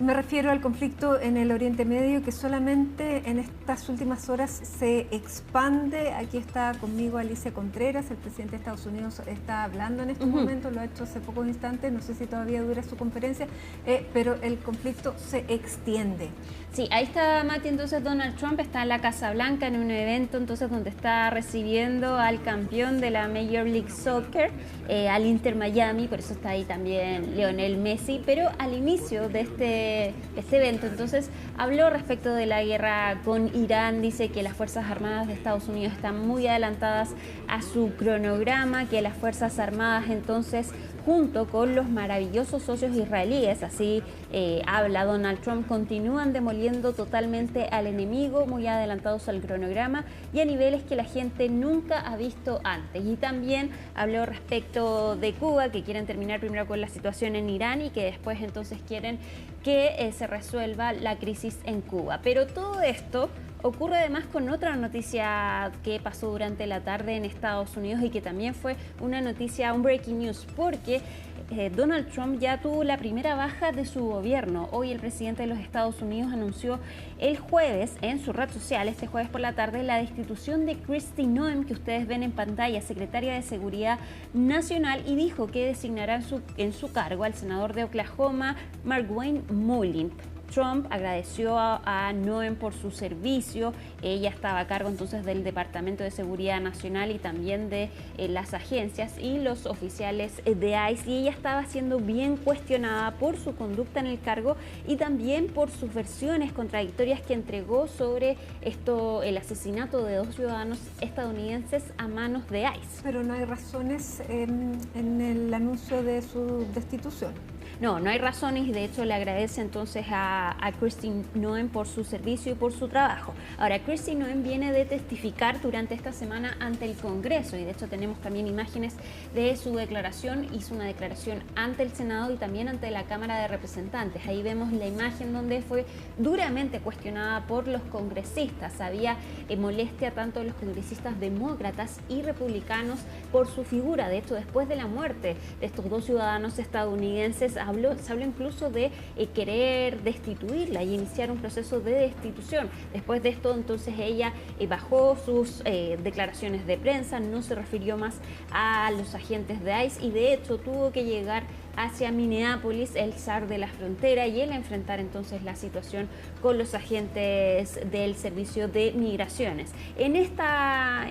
Me refiero al conflicto en el Oriente Medio que solamente en estas últimas horas se expande. Aquí está conmigo Alicia Contreras, el presidente de Estados Unidos está hablando en estos momentos, lo ha hecho hace pocos instantes, no sé si todavía dura su conferencia, pero el conflicto se extiende. Sí, ahí está Mati, entonces Donald Trump está en la Casa Blanca en un evento entonces donde está recibiendo al campeón de la Major League Soccer, al Inter Miami, por eso está ahí también Lionel Messi, pero al inicio de este evento entonces habló respecto de la guerra con Irán, dice que las Fuerzas Armadas de Estados Unidos están muy adelantadas a su cronograma, que las Fuerzas Armadas entonces junto con los maravillosos socios israelíes, así habla Donald Trump, continúan demoliendo totalmente al enemigo, muy adelantados al cronograma y a niveles que la gente nunca ha visto antes. Y también habló respecto de Cuba, que quieren terminar primero con la situación en Irán y que después entonces quieren que se resuelva la crisis en Cuba. Pero todo esto ocurre además con otra noticia que pasó durante la tarde en Estados Unidos y que también fue una noticia, un breaking news, porque Donald Trump ya tuvo la primera baja de su gobierno. Hoy el presidente de los Estados Unidos anunció el jueves en su red social, este jueves por la tarde, la destitución de Kristi Noem, que ustedes ven en pantalla, secretaria de Seguridad Nacional, y dijo que designará en su cargo al senador de Oklahoma, Markwayne Mullin. Trump agradeció a Noem por su servicio. Ella estaba a cargo entonces del Departamento de Seguridad Nacional y también de las agencias y los oficiales de ICE, y ella estaba siendo bien cuestionada por su conducta en el cargo y también por sus versiones contradictorias que entregó sobre el asesinato de 2 ciudadanos estadounidenses a manos de ICE. Pero no hay razones en el anuncio de su destitución. No hay razones y de hecho le agradece entonces a Kristi Noem por su servicio y por su trabajo. Ahora, Kristi Noem viene de testificar durante esta semana ante el Congreso y de hecho tenemos también imágenes de su declaración. Hizo una declaración ante el Senado y también ante la Cámara de Representantes. Ahí vemos la imagen donde fue duramente cuestionada por los congresistas. Había molestia tanto de los congresistas demócratas y republicanos por su figura. De hecho, después de la muerte de estos 2 ciudadanos estadounidenses, se habló incluso de querer destituirla y iniciar un proceso de destitución. Después de esto, entonces ella bajó sus declaraciones de prensa, no se refirió más a los agentes de ICE y de hecho tuvo que llegar hacia Minneapolis, el zar de la frontera, y él a enfrentar entonces la situación con los agentes del Servicio de Migraciones. En esta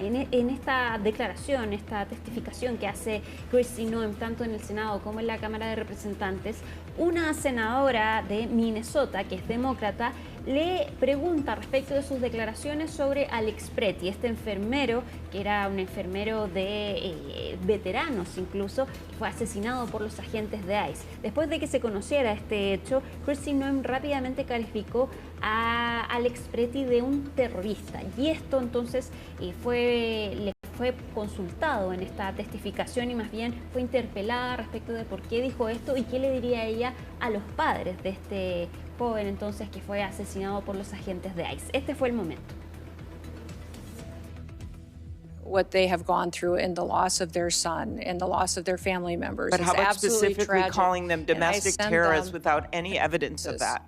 declaración, esta testificación que hace Kristi Noem tanto en el Senado como en la Cámara de Representantes, una senadora de Minnesota, que es demócrata, le pregunta respecto de sus declaraciones sobre Alex Pretty, este enfermero, que era un enfermero de veteranos incluso, que fue asesinado por los agentes de ICE. Después de que se conociera este hecho, Kristi Noem rápidamente calificó a Alex Pretty de un terrorista y esto entonces le fue consultado en esta testificación y más bien fue interpelada respecto de por qué dijo esto y qué le diría ella a los padres de este joven entonces que fue asesinado por los agentes de ICE. Este fue el momento. What they have gone through in the loss of their son and the loss of their family members. But how about specifically tragic. calling them domestic terrorists without any evidence of that?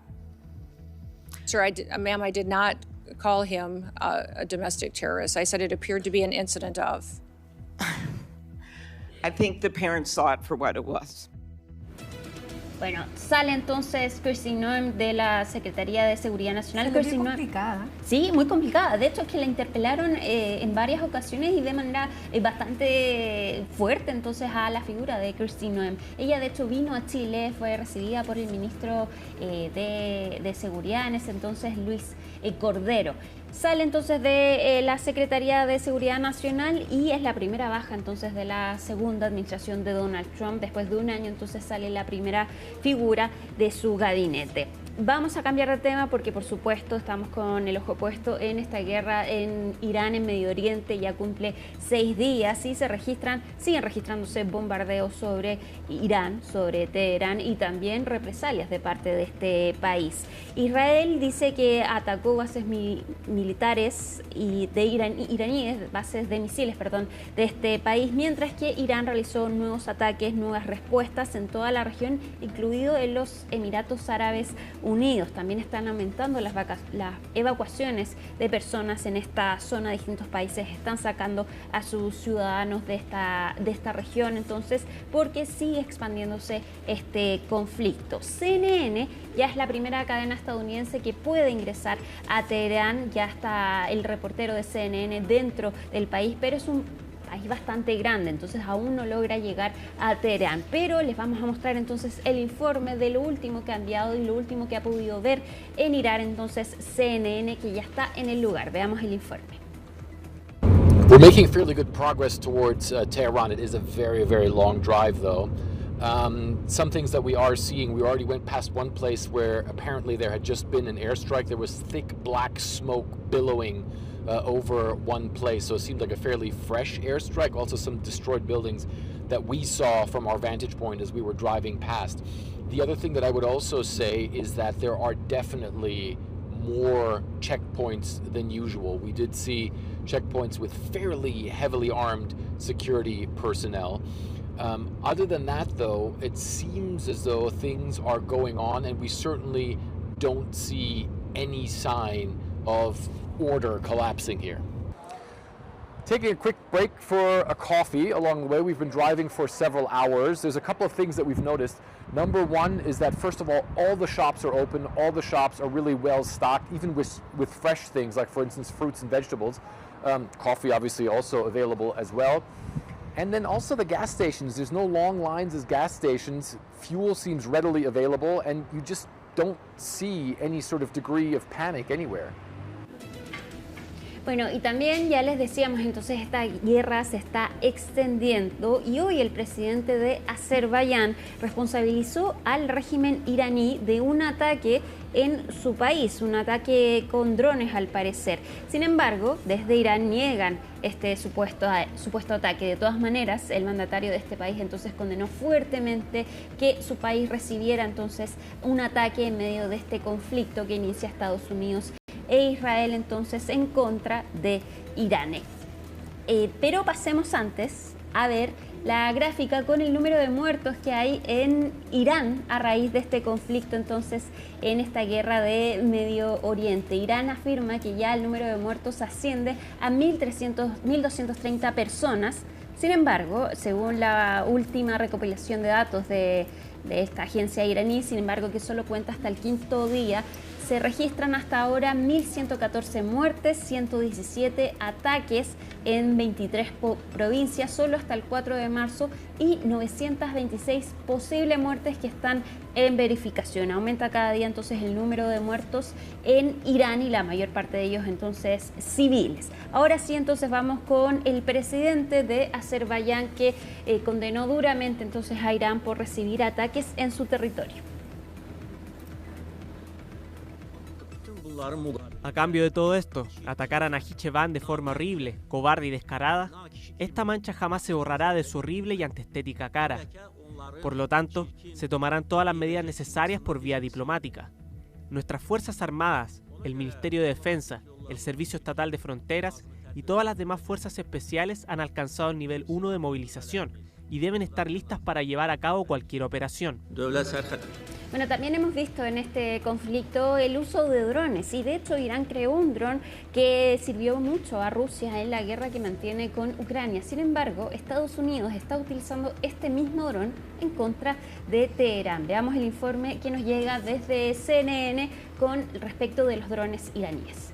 Sir, ma'am, I did not call him a domestic terrorist. I said it appeared to be an incident of. I think the parents saw it for what it was. Bueno, sale entonces Kristi Noem de la Secretaría de Seguridad Nacional. Es muy complicada. Sí, muy complicada. De hecho, es que la interpelaron en varias ocasiones y de manera bastante fuerte entonces a la figura de Kristi Noem. Ella de hecho vino a Chile, fue recibida por el ministro de Seguridad en ese entonces, Luis Cordero. Sale entonces de la Secretaría de Seguridad Nacional y es la primera baja entonces de la segunda administración de Donald Trump. Después de un año entonces sale la primera figura de su gabinete. Vamos a cambiar de tema porque por supuesto estamos con el ojo puesto en esta guerra en Irán, en Medio Oriente. Ya cumple 6 días y siguen registrándose bombardeos sobre Irán, sobre Teherán y también represalias de parte de este país. Israel dice que atacó bases militares y de iraníes, bases de misiles, de este país, mientras que Irán realizó nuevos ataques, nuevas respuestas en toda la región, incluido en los Emiratos Árabes Unidos. También están aumentando las evacuaciones de personas en esta zona. Distintos países están sacando a sus ciudadanos de esta región, entonces, porque sigue expandiéndose este conflicto. CNN ya es la primera cadena estadounidense que puede ingresar a Teherán. Ya está el reportero de CNN dentro del país, pero es un país bastante grande, entonces aún no logra llegar a Teherán. Pero les vamos a mostrar entonces el informe de lo último que ha enviado y lo último que ha podido ver en Irán, entonces CNN, que ya está en el lugar. Veamos el informe. We're making fairly good progress towards Tehran. It is a very, very long drive, though. Some things that we are seeing, we already went past one place where apparently there had just been an airstrike. There was thick black smoke billowing over one place, so it seemed like a fairly fresh airstrike. Also some destroyed buildings that we saw from our vantage point as we were driving past. The other thing that I would also say is that there are definitely more checkpoints than usual. We did see checkpoints with fairly heavily armed security personnel. Other than that, though, it seems as though things are going on, and we certainly don't see any sign of order collapsing here. Taking a quick break for a coffee along the way. We've been driving for several hours. There's a couple of things that we've noticed. Number one is that, first of all the shops are open. All the shops are really well stocked, even with fresh things, like, for instance, fruits and vegetables. Coffee, obviously, also available as well. And then also the gas stations. There's no long lines as gas stations. Fuel seems readily available, and you just don't see any sort of degree of panic anywhere. Bueno, y también ya les decíamos, entonces esta guerra se está extendiendo y hoy el presidente de Azerbaiyán responsabilizó al régimen iraní de un ataque en su país, un ataque con drones al parecer. Sin embargo, desde Irán niegan este supuesto ataque. De todas maneras, el mandatario de este país entonces condenó fuertemente que su país recibiera entonces un ataque en medio de este conflicto que inicia Estados Unidos e Israel entonces en contra de Irán. Pero pasemos antes a ver la gráfica con el número de muertos que hay en Irán a raíz de este conflicto entonces en esta guerra de Medio Oriente. Irán afirma que ya el número de muertos asciende a 1.230 personas. Sin embargo, según la última recopilación de datos de esta agencia iraní, sin embargo que solo cuenta hasta el quinto día, se registran hasta ahora 1.114 muertes, 117 ataques en 23 provincias solo hasta el 4 de marzo y 926 posibles muertes que están en verificación. Aumenta cada día entonces el número de muertos en Irán y la mayor parte de ellos entonces civiles. Ahora sí, entonces vamos con el presidente de Azerbaiyán que condenó duramente entonces a Irán por recibir ataques en su territorio. A cambio de todo esto, atacar a Najicheván de forma horrible, cobarde y descarada, esta mancha jamás se borrará de su horrible y antiestética cara. Por lo tanto, se tomarán todas las medidas necesarias por vía diplomática. Nuestras Fuerzas Armadas, el Ministerio de Defensa, el Servicio Estatal de Fronteras y todas las demás fuerzas especiales han alcanzado el nivel 1 de movilización y deben estar listas para llevar a cabo cualquier operación. Bueno, también hemos visto en este conflicto el uso de drones y de hecho Irán creó un dron que sirvió mucho a Rusia en la guerra que mantiene con Ucrania. Sin embargo, Estados Unidos está utilizando este mismo dron en contra de Teherán. Veamos el informe que nos llega desde CNN con respecto de los drones iraníes.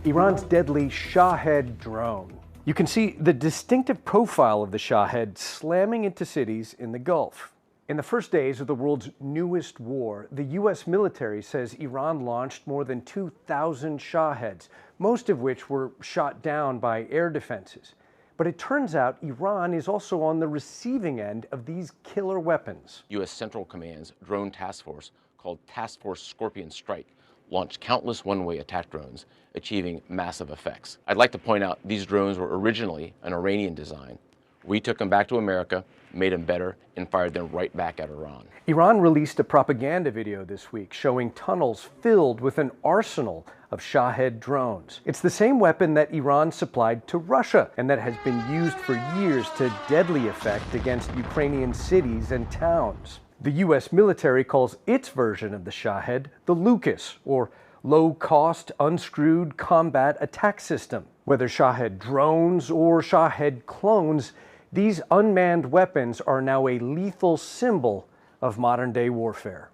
Iran's deadly Shahed drone. You can see the distinctive profile of the Shahed slamming into cities in the Gulf. In the first days of the world's newest war, the U.S. military says Iran launched more than 2,000 Shaheds, most of which were shot down by air defenses. But it turns out Iran is also on the receiving end of these killer weapons. U.S. Central Command's drone task force, called Task Force Scorpion Strike, launched countless one-way attack drones, achieving massive effects. I'd like to point out these drones were originally an Iranian design. We took them back to America, made them better, and fired them right back at Iran. Iran released a propaganda video this week showing tunnels filled with an arsenal of Shahed drones. It's the same weapon that Iran supplied to Russia and that has been used for years to deadly effect against Ukrainian cities and towns. The U.S. military calls its version of the Shahed the Lucas, or Low-Cost Unscrewed Combat Attack System. Whether Shahed drones or Shahed clones, these unmanned weapons are now a lethal symbol of modern-day warfare.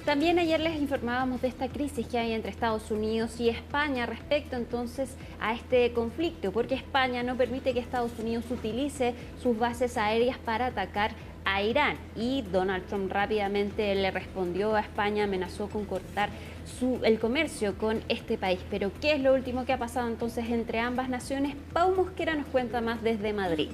También ayer les informábamos de esta crisis que hay entre Estados Unidos y España respecto entonces a este conflicto, porque España no permite que Estados Unidos utilice sus bases aéreas para atacar a Irán, y Donald Trump rápidamente le respondió a España, amenazó con cortar el comercio con este país. Pero ¿qué es lo último que ha pasado entonces entre ambas naciones? Pau Mosquera nos cuenta más desde Madrid.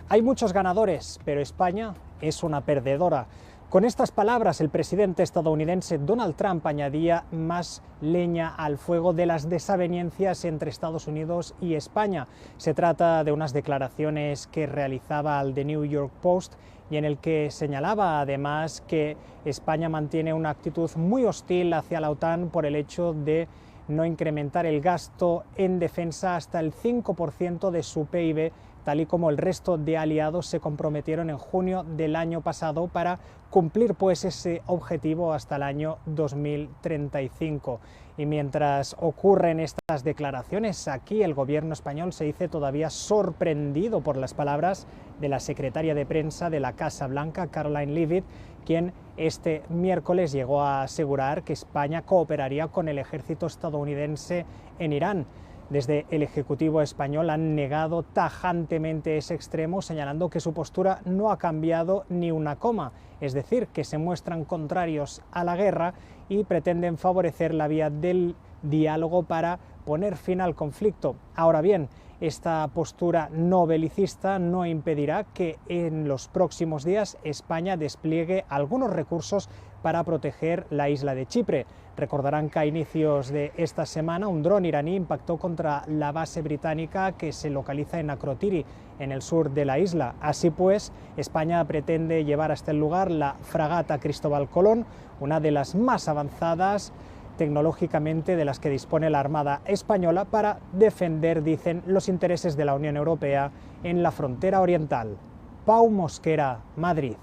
Hay muchos ganadores, pero España es una perdedora. Con estas palabras, el presidente estadounidense Donald Trump añadía más leña al fuego de las desavenencias entre Estados Unidos y España. Se trata de unas declaraciones que realizaba al The New York Post y en el que señalaba además que España mantiene una actitud muy hostil hacia la OTAN por el hecho de no incrementar el gasto en defensa hasta el 5% de su PIB, tal y como el resto de aliados se comprometieron en junio del año pasado para cumplir pues ese objetivo hasta el año 2035. Y mientras ocurren estas declaraciones, aquí el gobierno español se dice todavía sorprendido por las palabras de la secretaria de prensa de la Casa Blanca, Karoline Leavitt, quien este miércoles llegó a asegurar que España cooperaría con el ejército estadounidense en Irán. Desde el Ejecutivo español han negado tajantemente ese extremo, señalando que su postura no ha cambiado ni una coma, es decir, que se muestran contrarios a la guerra y pretenden favorecer la vía del diálogo para poner fin al conflicto. Ahora bien, esta postura no belicista no impedirá que en los próximos días España despliegue algunos recursos para proteger la isla de Chipre. Recordarán que a inicios de esta semana un dron iraní impactó contra la base británica que se localiza en Akrotiri, en el sur de la isla. Así pues, España pretende llevar hasta el lugar la fragata Cristóbal Colón, una de las más avanzadas tecnológicamente de las que dispone la Armada española para defender, dicen, los intereses de la Unión Europea en la frontera oriental. Pau Mosquera, Madrid.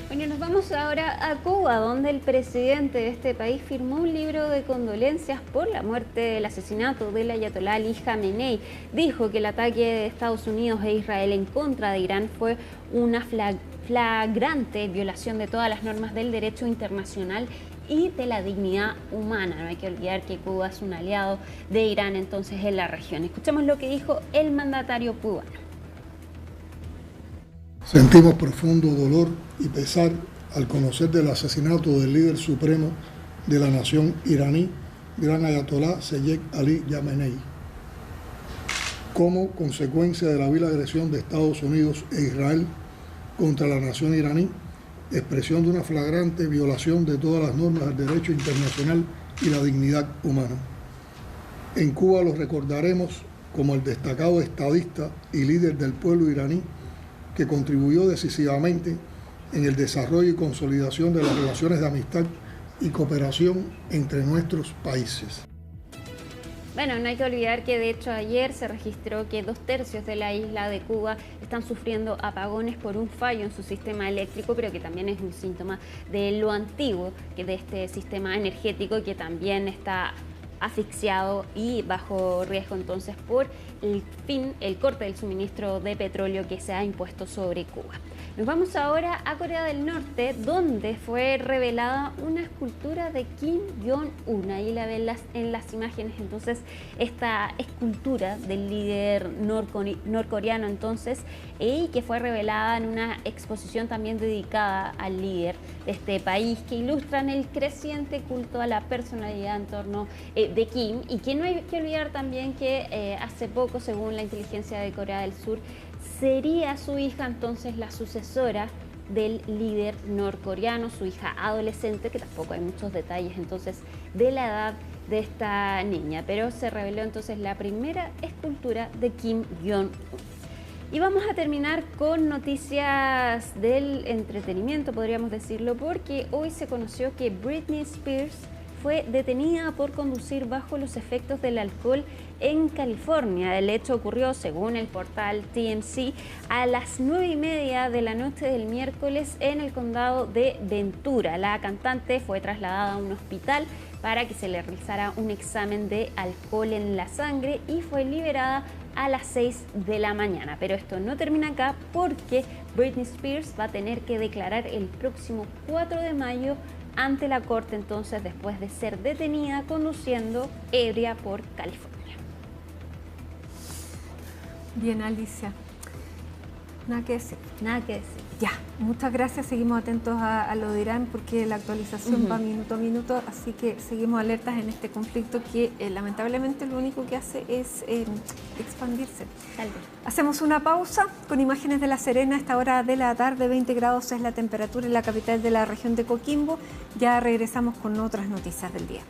Bueno, nos vamos ahora a Cuba, donde el presidente de este país firmó un libro de condolencias por la muerte del asesinato del ayatolá Ali Khamenei. Dijo que el ataque de Estados Unidos e Israel en contra de Irán fue una flagrante violación de todas las normas del derecho internacional y de la dignidad humana. No hay que olvidar que Cuba es un aliado de Irán entonces en la región. Escuchemos lo que dijo el mandatario cubano. Sentimos profundo dolor y pesar al conocer del asesinato del líder supremo de la nación iraní, gran ayatolá Seyyed Ali Khamenei, como consecuencia de la vil agresión de Estados Unidos e Israel contra la nación iraní, expresión de una flagrante violación de todas las normas del derecho internacional y la dignidad humana. En Cuba lo recordaremos como el destacado estadista y líder del pueblo iraní que contribuyó decisivamente en el desarrollo y consolidación de las relaciones de amistad y cooperación entre nuestros países. Bueno, no hay que olvidar que de hecho ayer se registró que 2/3 de la isla de Cuba están sufriendo apagones por un fallo en su sistema eléctrico, pero que también es un síntoma de lo antiguo que de este sistema energético, que también está asfixiado y bajo riesgo entonces por el corte del suministro de petróleo que se ha impuesto sobre Cuba. Nos vamos ahora a Corea del Norte, donde fue revelada una escultura de Kim Jong-un. Ahí la ven en las imágenes entonces esta escultura del líder norcoreano entonces, y que fue revelada en una exposición también dedicada al líder de este país, que ilustran el creciente culto a la personalidad en torno de Kim, y que no hay que olvidar también que hace poco, según la inteligencia de Corea del Sur, sería su hija entonces la sucesora del líder norcoreano, su hija adolescente, que tampoco hay muchos detalles entonces de la edad de esta niña, pero se reveló entonces la primera escultura de Kim Jong-un. Y vamos a terminar con noticias del entretenimiento, podríamos decirlo, porque hoy se conoció que Britney Spears fue detenida por conducir bajo los efectos del alcohol en California. El hecho ocurrió, según el portal TMZ, a las 9:30 de la noche del miércoles en el condado de Ventura. La cantante fue trasladada a un hospital para que se le realizara un examen de alcohol en la sangre y fue liberada a las 6 de la mañana. Pero esto no termina acá, porque Britney Spears va a tener que declarar el próximo 4 de mayo ante la corte, entonces, después de ser detenida conduciendo ebria por California. Bien, Alicia. Nada que decir. Nada que decir. Ya, muchas gracias. Seguimos atentos a lo de Irán, porque la actualización va minuto a minuto, así que seguimos alertas en este conflicto que lamentablemente lo único que hace es expandirse. Hacemos una pausa con imágenes de La Serena. A esta hora de la tarde, 20 grados es la temperatura en la capital de la región de Coquimbo. Ya regresamos con otras noticias del día.